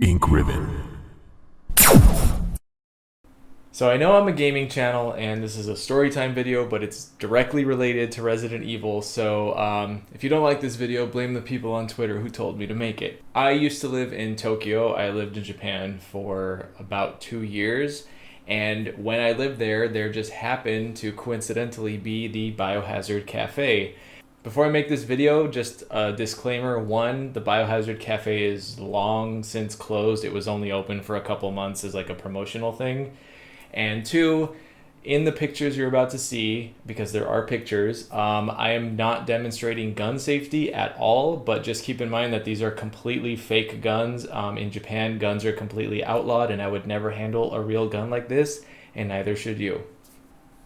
Ink Ribbon. So I know I'm a gaming channel and this is a storytime video, but it's directly related to Resident Evil. So if you don't like this video, blame the people on Twitter who told me to make it. I used to live in Tokyo. I lived in Japan for about 2 years. And when I lived there just happened to coincidentally be the Biohazard Cafe. Before I make this video, just a disclaimer. One, the Biohazard Cafe is long since closed. It was only open for a couple months as like a promotional thing. And two, in the pictures you're about to see, because there are pictures, I am not demonstrating gun safety at all, but just keep in mind that these are completely fake guns. In Japan, guns are completely outlawed, and I would never handle a real gun like this, and neither should you.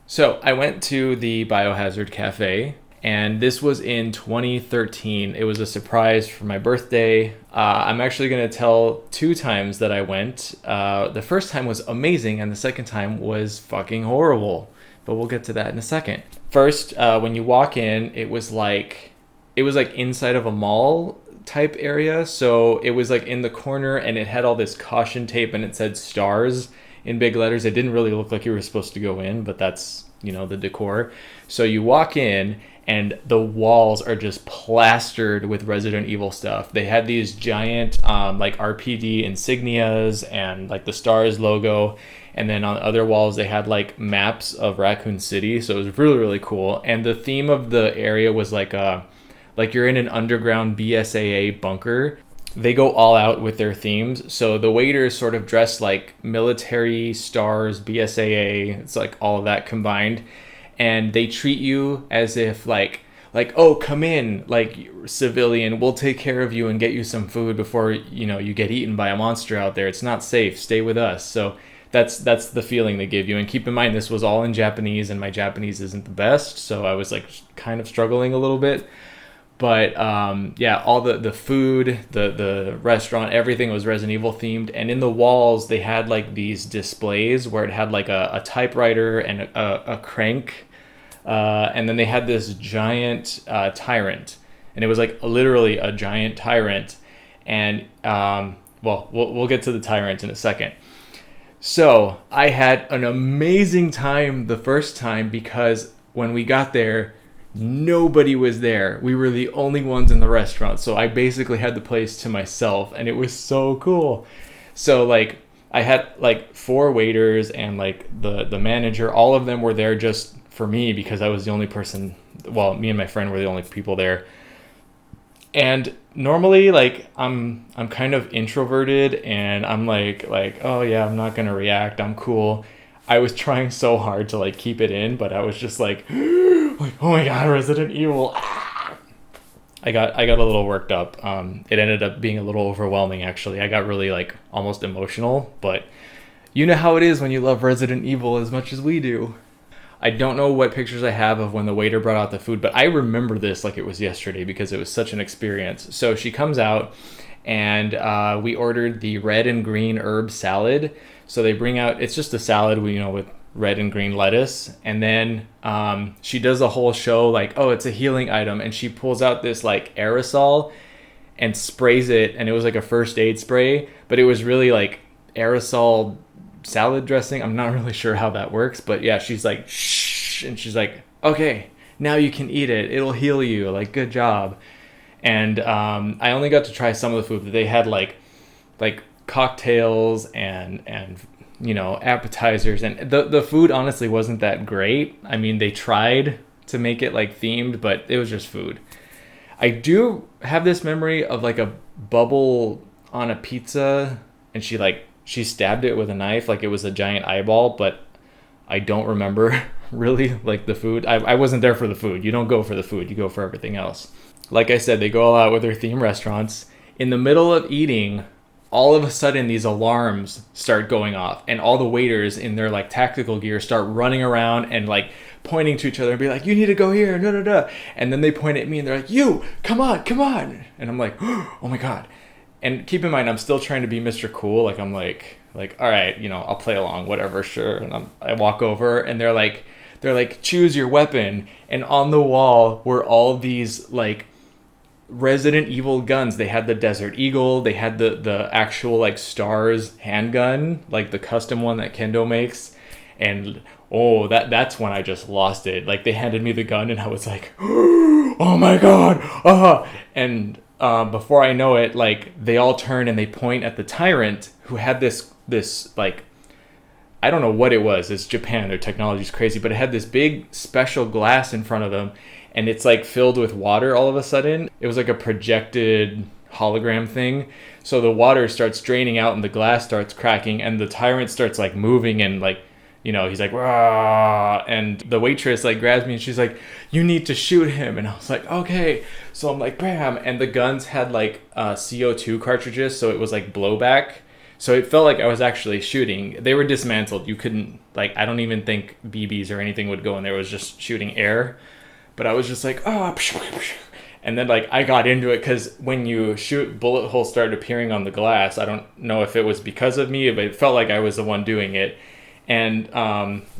So I went to the Biohazard Cafe, and this was in 2013. It was a surprise for my birthday. I'm actually going to tell 2 times that I went. The first time was amazing, and the second time was fucking horrible. But we'll get to that in a second. First, when you walk in, it was like inside of a mall type area. So it was like in the corner, and it had all this caution tape, and it said stars in big letters. It didn't really look like you were supposed to go in, but that's, the decor. So you walk in, and the walls are just plastered with Resident Evil stuff. They had these giant like RPD insignias and like the Stars logo, and then on other walls they had like maps of Raccoon City. So it was really, really cool. And the theme of the area was like you're in an underground BSAA bunker. They go all out with their themes. So the waiters sort of dress like military, stars, BSAA. It's like all of that combined. And they treat you as if like, oh, come in, like civilian, we'll take care of you and get you some food before, you get eaten by a monster out there. It's not safe. Stay with us. So that's the feeling they give you. And keep in mind, this was all in Japanese, and my Japanese isn't the best. So I was like kind of struggling a little bit. But all the food, the restaurant, everything was Resident Evil themed. And in the walls, they had like these displays where it had like a typewriter and a crank. And then they had this giant tyrant. And it was like literally a giant tyrant. And we'll get to the tyrant in a second. So I had an amazing time the first time because when we got there, nobody was there. We were the only ones in the restaurant. So I basically had the place to myself, and it was so cool. So like I had like 4 waiters and like the manager. All of them were there just for me because I was the only person. Well, me and my friend were the only people there. And normally like I'm kind of introverted, and I'm like, oh yeah, I'm not going to react. I'm cool. I was trying so hard to like keep it in, but I was just like oh my god, Resident Evil. I got a little worked up. It ended up being a little overwhelming, actually. I got really like almost emotional, but you know how it is when you love Resident Evil as much as we do. I don't know what pictures I have of when the waiter brought out the food, but I remember this like it was yesterday because it was such an experience. So she comes out, and we ordered the red and green herb salad. So they bring out, it's just a salad with red and green lettuce. And then she does a whole show like, oh, it's a healing item. And she pulls out this like aerosol and sprays it. And it was like a first aid spray, but it was really like aerosol salad dressing. I'm not really sure how that works, but yeah, she's like, shh. And she's like, okay, now you can eat it. It'll heal you. Like, good job. And I only got to try some of the food, but they had like cocktails and appetizers, and the food honestly wasn't that great. I mean, they tried to make it like themed, but it was just food. I do have this memory of like a bubble on a pizza, and she stabbed it with a knife like it was a giant eyeball, but I don't remember really like the food. I wasn't there for the food. You don't go for the food, you go for everything else. Like I said, they go all out with their theme restaurants. In the middle of eating, all of a sudden these alarms start going off, and all the waiters in their like tactical gear start running around and like pointing to each other and be like, you need to go here, no, no, no. And then they point at me and they're like, you, come on. And I'm like, oh my God. And keep in mind, I'm still trying to be Mr. Cool. Like I'm like, all right, I'll play along, whatever, sure. And I walk over, and they're like, choose your weapon. And on the wall were all these like Resident Evil guns. They had the Desert Eagle. They had the actual like Stars handgun, like the custom one that Kendo makes. And oh, that's when I just lost it. Like they handed me the gun, and I was like, oh my god, and before I know it, like they all turn and they point at the tyrant who had this like, I don't know what it was. It's Japan. Their technology's crazy, but it had this big special glass in front of them, and it's like filled with water all of a sudden. It was like a projected hologram thing. So the water starts draining out and the glass starts cracking, and the tyrant starts like moving, and like, you know, he's like, rah, and the waitress like grabs me and she's like, you need to shoot him. And I was like, okay. So I'm like, bam. And the guns had like CO2 cartridges, so it was like blowback. So it felt like I was actually shooting. They were dismantled. You couldn't, like, I don't even think BBs or anything would go in there. It was just shooting air. But I was just like, oh, and then like I got into it because when you shoot, bullet holes started appearing on the glass. I don't know if it was because of me, but it felt like I was the one doing it. And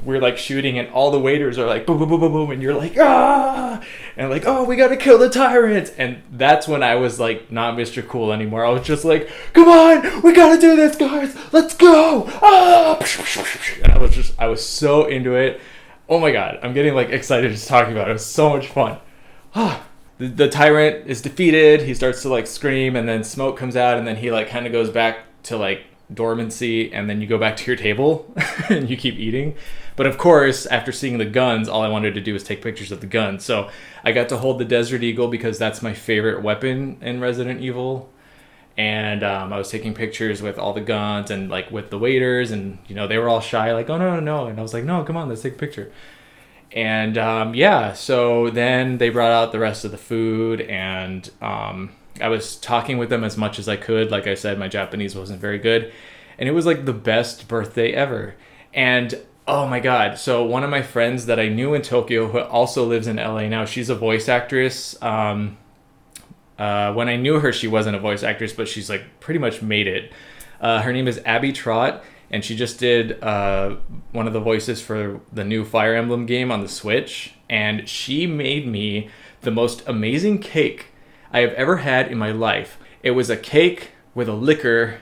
we're like shooting, and all the waiters are like boom, boom, boom, boom, boom, and you're like, ah, and like, oh, we gotta kill the tyrant. And that's when I was like not Mr. Cool anymore. I was just like, come on, we gotta do this, guys, let's go. Ah! And I was so into it. Oh my god, I'm getting like excited just talking about it. It was so much fun. The tyrant is defeated. He starts to like scream, and then smoke comes out, and then he like kind of goes back to like dormancy, and then you go back to your table and you keep eating. But of course, after seeing the guns, all I wanted to do was take pictures of the guns. So I got to hold the Desert Eagle because that's my favorite weapon in Resident Evil. And I was taking pictures with all the guns and like with the waiters, and you know, they were all shy, like, oh no, and I was like, no, come on, let's take a picture. And yeah, so then they brought out the rest of the food, and I was talking with them as much as I could. Like I said, my Japanese wasn't very good, and it was like the best birthday ever. And oh my god, so one of my friends that I knew in Tokyo, who also lives in LA now, she's a voice actress. When I knew her, she wasn't a voice actress, but she's like pretty much made it. Her name is Abby Trott, and she just did one of the voices for the new Fire Emblem game on the Switch, and she made me the most amazing cake I have ever had in my life. It was a cake with a liquor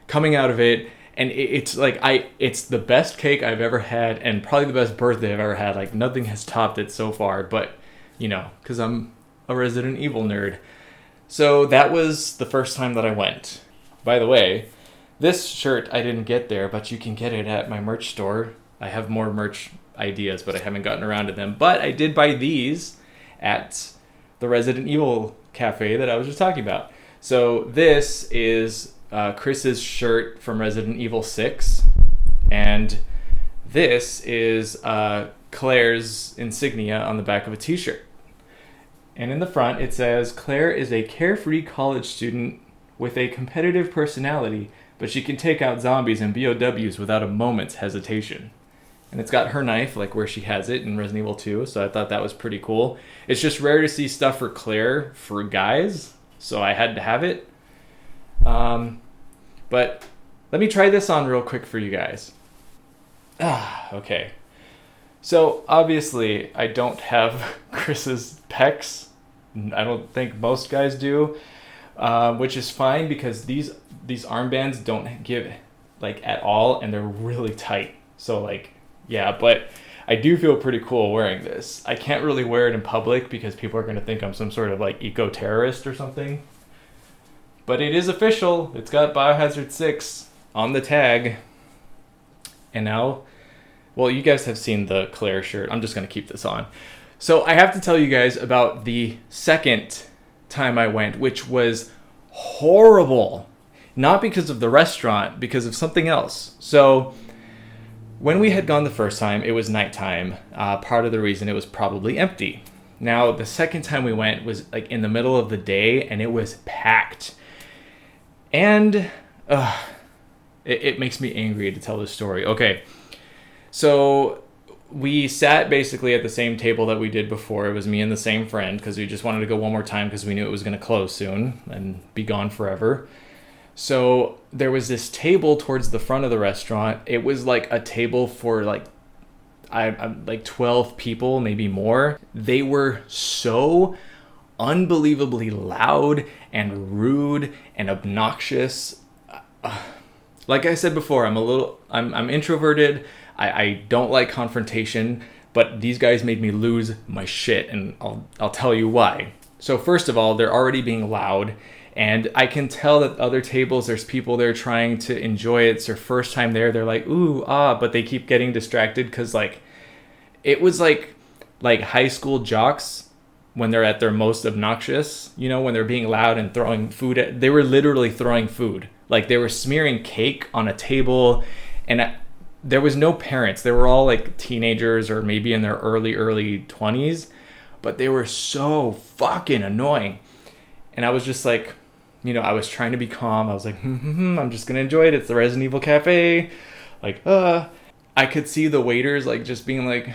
coming out of it, and it's the best cake I've ever had, and probably the best birthday I've ever had. Like nothing has topped it so far, but you know, because I'm a Resident Evil nerd. So that was the first time that I went. By the way, this shirt I didn't get there, but you can get it at my merch store. I have more merch ideas, but I haven't gotten around to them. But I did buy these at the Resident Evil Cafe that I was just talking about. So this is Chris's shirt from Resident Evil 6. And this is Claire's insignia on the back of a t-shirt. And in the front, it says, Claire is a carefree college student with a competitive personality, but she can take out zombies and BOWs without a moment's hesitation. And it's got her knife, like where she has it in Resident Evil 2, so I thought that was pretty cool. It's just rare to see stuff for Claire for guys, so I had to have it. But let me try this on real quick for you guys. Okay. So, obviously, I don't have Chris's pecs. I don't think most guys do, which is fine because these armbands don't give like at all, and they're really tight. So like, yeah, but I do feel pretty cool wearing this. I can't really wear it in public because people are going to think I'm some sort of like eco-terrorist or something. But it is official. It's got Biohazard 6 on the tag. And now, well, you guys have seen the Claire shirt. I'm just going to keep this on. So I have to tell you guys about the second time I went, which was horrible. Not because of the restaurant, because of something else. So when we had gone the first time, it was nighttime. Part of the reason it was probably empty. Now, the second time we went was like in the middle of the day, and it was packed. And it makes me angry to tell this story. Okay, so we sat basically at the same table that we did before. It was me and the same friend because we just wanted to go one more time because we knew it was going to close soon and be gone forever. So there was this table towards the front of the restaurant. It was like a table for like 12 people, maybe more. They were so unbelievably loud and rude and obnoxious. Like I said before, I'm introverted. I don't like confrontation, but these guys made me lose my shit, and I'll tell you why. So first of all, they're already being loud, and I can tell that other tables, there's people there trying to enjoy it. It's their first time there. They're like, ooh, ah, but they keep getting distracted because like it was like high school jocks when they're at their most obnoxious, you know, when they're being loud and throwing food they were literally throwing food. Like they were smearing cake on a table, and there was no parents. They were all like teenagers or maybe in their early 20s, but they were so fucking annoying. And I was just like, you know, I was trying to be calm. I was like, I'm just gonna enjoy it. It's the Resident Evil Cafe. Like, I could see the waiters like just being like,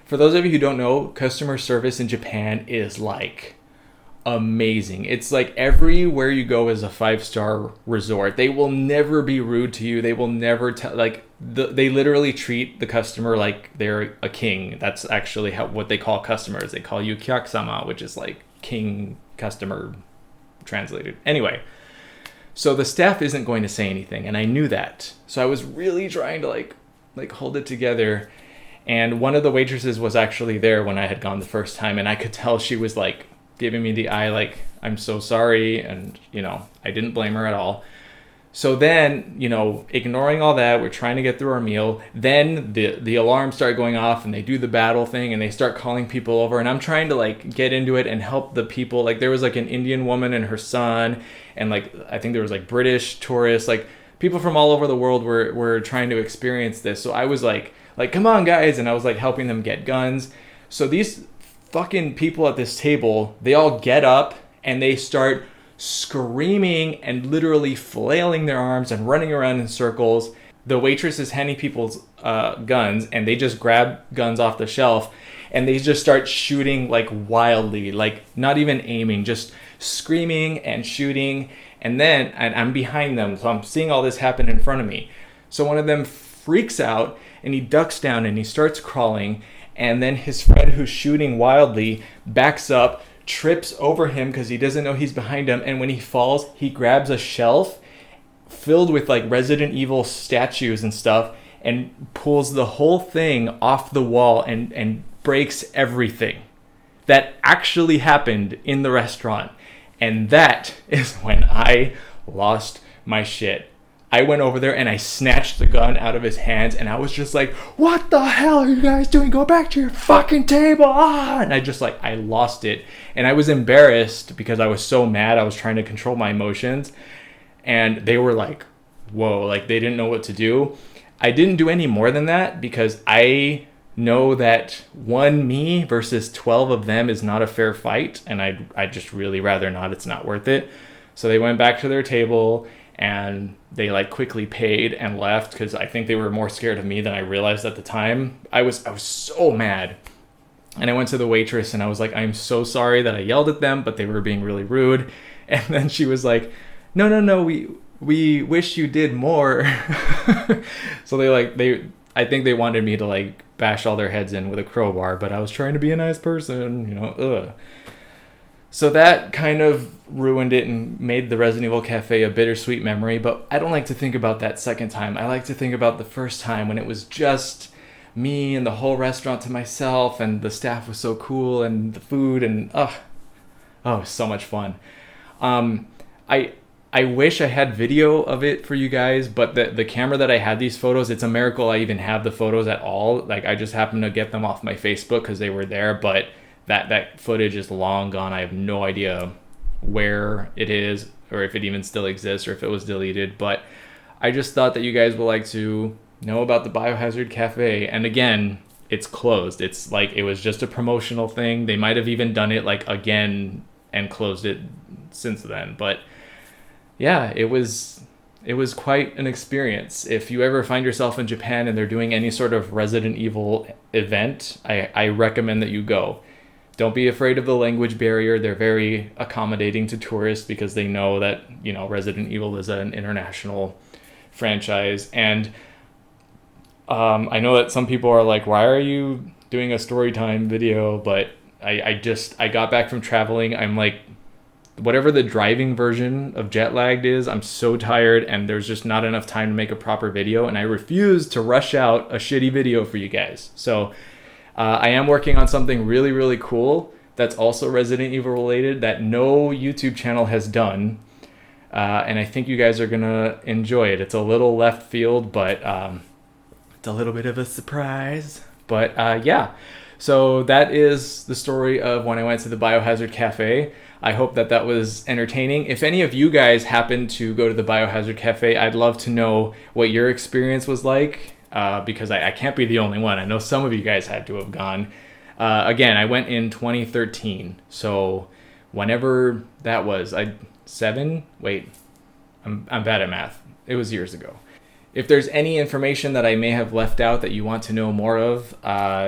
For those of you who don't know, customer service in Japan is like amazing. It's like everywhere you go is a 5-star resort. They will never be rude to you. They will never they literally treat the customer like they're a king. That's actually what they call customers. They call you kyakusama, which is like king customer translated. Anyway, so the staff isn't going to say anything, and I knew that. So I was really trying to like hold it together. And one of the waitresses was actually there when I had gone the first time, and I could tell she was like giving me the eye like, I'm so sorry, and you know, I didn't blame her at all. So then, you know, ignoring all that, we're trying to get through our meal. Then the alarms start going off, and they do the battle thing, and they start calling people over, and I'm trying to like get into it and help the people. Like there was like an Indian woman and her son, and like I think there was like British tourists, like people from all over the world were trying to experience this. So I was like, come on guys, and I was like helping them get guns. So these fucking people at this table, they all get up and they start screaming and literally flailing their arms and running around in circles. The waitress is handing people's guns, and they just grab guns off the shelf and they just start shooting like wildly, like not even aiming, just screaming and shooting. And I'm behind them, so I'm seeing all this happen in front of me. So one of them freaks out and he ducks down and he starts crawling, and then his friend who's shooting wildly backs up, trips over him because he doesn't know he's behind him, and when he falls, he grabs a shelf filled with like Resident Evil statues and stuff and pulls the whole thing off the wall and breaks everything. That actually happened in the restaurant, and that is when I lost my shit. I went over there and I snatched the gun out of his hands, and I was just like, what the hell are you guys doing? Go back to your fucking table. And I lost it. And I was embarrassed because I was so mad. I was trying to control my emotions. And they were like, whoa, like they didn't know what to do. I didn't do any more than that because I know that me versus 12 of them is not a fair fight. And I'd just really rather not. It's not worth it. So they went back to their table, and they like quickly paid and left because I think they were more scared of me than I realized at the time. I was so mad. And I went to the waitress and I was like, I'm so sorry that I yelled at them, but they were being really rude. And then she was like, no, we wish you did more. So I think they wanted me to like bash all their heads in with a crowbar, but I was trying to be a nice person, you know, So that kind of ruined it and made the Resident Evil Cafe a bittersweet memory, but I don't like to think about that second time. I like to think about the first time when it was just me and the whole restaurant to myself, and the staff was so cool, and the food, and it was so much fun. I wish I had video of it for you guys, but the camera that I had these photos, it's a miracle I even have the photos at all. Like I just happened to get them off my Facebook because they were there, but that footage is long gone. I have no idea where it is or if it even still exists or if it was deleted, but I just thought that you guys would like to know about the Biohazard Cafe. And again, it's closed. It's like it was just a promotional thing. They might have even done it like again and closed it since then, but yeah, it was quite an experience. If you ever find yourself in Japan and they're doing any sort of Resident Evil event, I recommend that you go. Don't be afraid of the language barrier. They're very accommodating to tourists because they know that, you know, Resident Evil is an international franchise. And I know that some people are like, why are you doing a story time video? But I got back from traveling. I'm like, whatever the driving version of jet lagged is, I'm so tired and there's just not enough time to make a proper video, and I refuse to rush out a shitty video for you guys. So I am working on something really, really cool that's also Resident Evil related that no YouTube channel has done. And I think you guys are gonna enjoy it. It's a little left field, but it's a little bit of a surprise. But yeah, so that is the story of when I went to the Biohazard Cafe. I hope that that was entertaining. If any of you guys happen to go to the Biohazard Cafe, I'd love to know what your experience was like, because I can't be the only one. I know some of you guys had to have gone. Again, I went in 2013, so whenever that was, I'm bad at math. It was years ago. If there's any information that I may have left out that you want to know more of,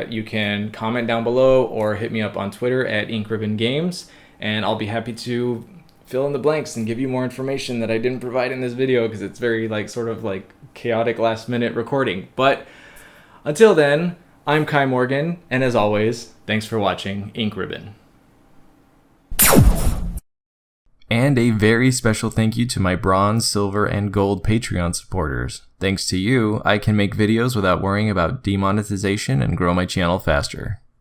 you can comment down below or hit me up on Twitter at InkRibbonGames, and I'll be happy to fill in the blanks and give you more information that I didn't provide in this video because it's very sort of chaotic last minute recording. But until then, I'm Kai Morgan, and as always, thanks for watching Ink Ribbon. And a very special thank you to my bronze, silver, and gold Patreon supporters. Thanks to you, I can make videos without worrying about demonetization and grow my channel faster.